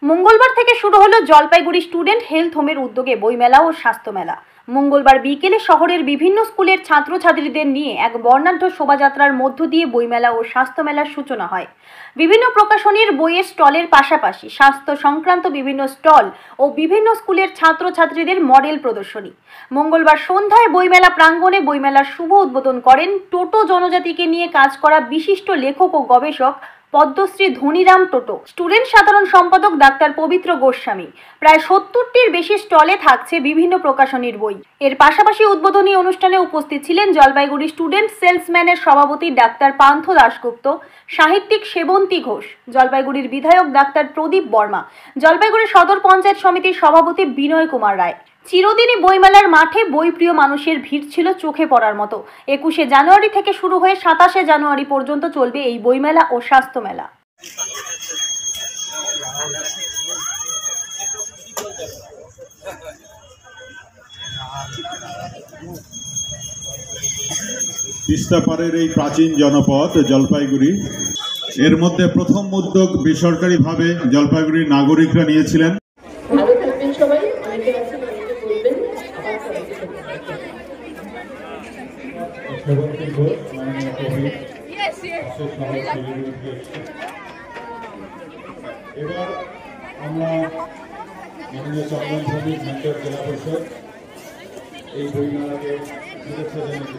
মঙ্গলবার থেকে শুরু হলো জলপাইগুড়ি স্টুডেন্ট হেলথ হোমের উদ্যোগে বইমেলা ও স্বাস্থ্য মেলা। মঙ্গলবার বিকেলে শহরের বিভিন্ন স্কুলের ছাত্রছাত্রীদের নিয়ে এক বর্ণাঢ্য শোভাযাত্রার মধ্য দিয়ে বইমেলা ও স্বাস্থ্য মেলার সূচনা হয়। বিভিন্ন প্রকাশনীর বইয়ের স্টলের পাশাপাশি স্বাস্থ্য সংক্রান্ত বিভিন্ন স্টল ও বিভিন্ন স্কুলের ছাত্রছাত্রীদের মডেল প্রদর্শনী। মঙ্গলবার সন্ধ্যায় বইমেলা প্রাঙ্গণে বইমেলার শুভ উদ্বোধন করেন টোটো জনজাতিকে নিয়ে কাজ করা বিশিষ্ট লেখক ও গবেষক পদ্মশ্রী ধনীরাম টোটো, স্টুডেন্ট সাধারণ সম্পাদক ডাক্তার পবিত্র গোস্বামী। প্রায় 70টির বেশি স্টলে থাকছে বিভিন্ন প্রকাশনীর বই। এর পাশাপাশি উদ্বোধনী অনুষ্ঠানে উপস্থিত ছিলেন জলপাইগুড়ি স্টুডেন্ট সেলসম্যানের সভাপতি ডাক্তার পান্থ দাশগুপ্ত, সাহিত্যিক সেবন্তী ঘোষ, জলপাইগুড়ির বিধায়ক ডাক্তার প্রদীপ বর্মা, জলপাইগুড়ি সদর পঞ্চায়েত সমিতির সভাপতি বিনয় কুমার রায়। চিরদিনই বইমেলার মাঠে বইপ্রিয় মানুষের ভিড় ছিল চোখে পড়ার মতো। 21শে জানুয়ারি থেকে শুরু হয়ে 27শে জানুয়ারি পর্যন্ত চলবে এই বইমেলা ও স্বাস্থ্য মেলা। তিস্তা পাড়ের এই প্রাচীন জনপদ জলপাইগুড়ি, এর মধ্যে প্রথম উদ্যোগ বেসরকারিভাবে জলপাইগুড়ির নাগরিকরা নিয়েছিলেন। এবার আমরা মাননীয় চট্টগ্রাম সেন্টার জেলা পরিষদ এই বইমেলাকে শুভেচ্ছা জানিয়ে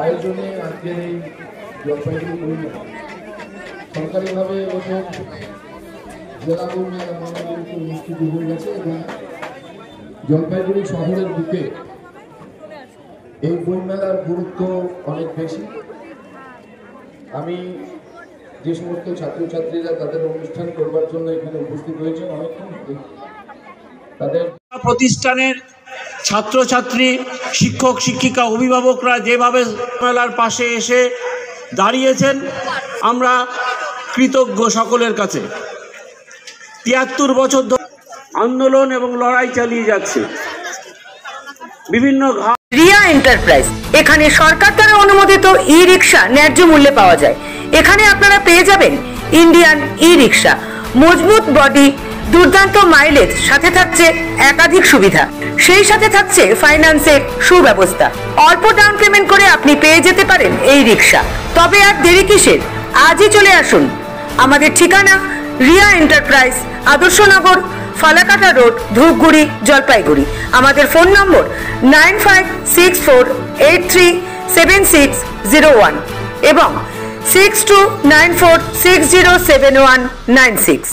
আয়োজনে আজকের এই জলপাইগুড়ি বইমেলা সরকারিভাবে এবছর জেলা বইমেলা অনুষ্ঠিত হয়ে গেছে এবং জলপাইগুড়ি শহরের বুকে এই বইমেলার গুরুত্ব অনেক বেশি। আমি যে সমস্ত ছাত্রছাত্রীরা তাদের অনুষ্ঠান করবার জন্য এখানে উপস্থিত হয়েছেন, অনেকক্ষণ তাদের প্রতিষ্ঠানের ছাত্রছাত্রী, শিক্ষক শিক্ষিকা, অভিভাবকরা যেভাবে মেলার পাশে এসে দাঁড়িয়েছেন, আমরা কৃতজ্ঞ সকলের কাছে। ৭৩ বছর ধরে আন্দোলন এবং লড়াই চালিয়ে যাচ্ছে বিভিন্ন। রিয়া এন্টারপ্রাইজ, এখানে সরকার দ্বারা অনুমোদিত ই রিক্সা ন্যায্য মূল্যে পাওয়া যায়। এখানে আপনারা পেয়ে যাবেন ইন্ডিয়ান ই রিক্সা, মজবুত বডি, দুর্দান্ত মাইলেজ, সাথে থাকছে একাধিক সুবিধা। সেই সাথে থাকছে ফাইন্যান্সের সুব্যবস্থা। অল্প ডাউন পেমেন্ট করে আপনি পেয়ে যেতে পারেন এই রিক্সা। তবে আর দেরি কিসের, আজই চলে আসুন। আমাদের ঠিকানা রিয়া এন্টারপ্রাইজ, আদর্শনগর, ফালাকাটা রোড, ধূপগুড়ি, জলপাইগুড়ি। আমাদের ফোন নম্বর 9564837601 এবং 6294607196।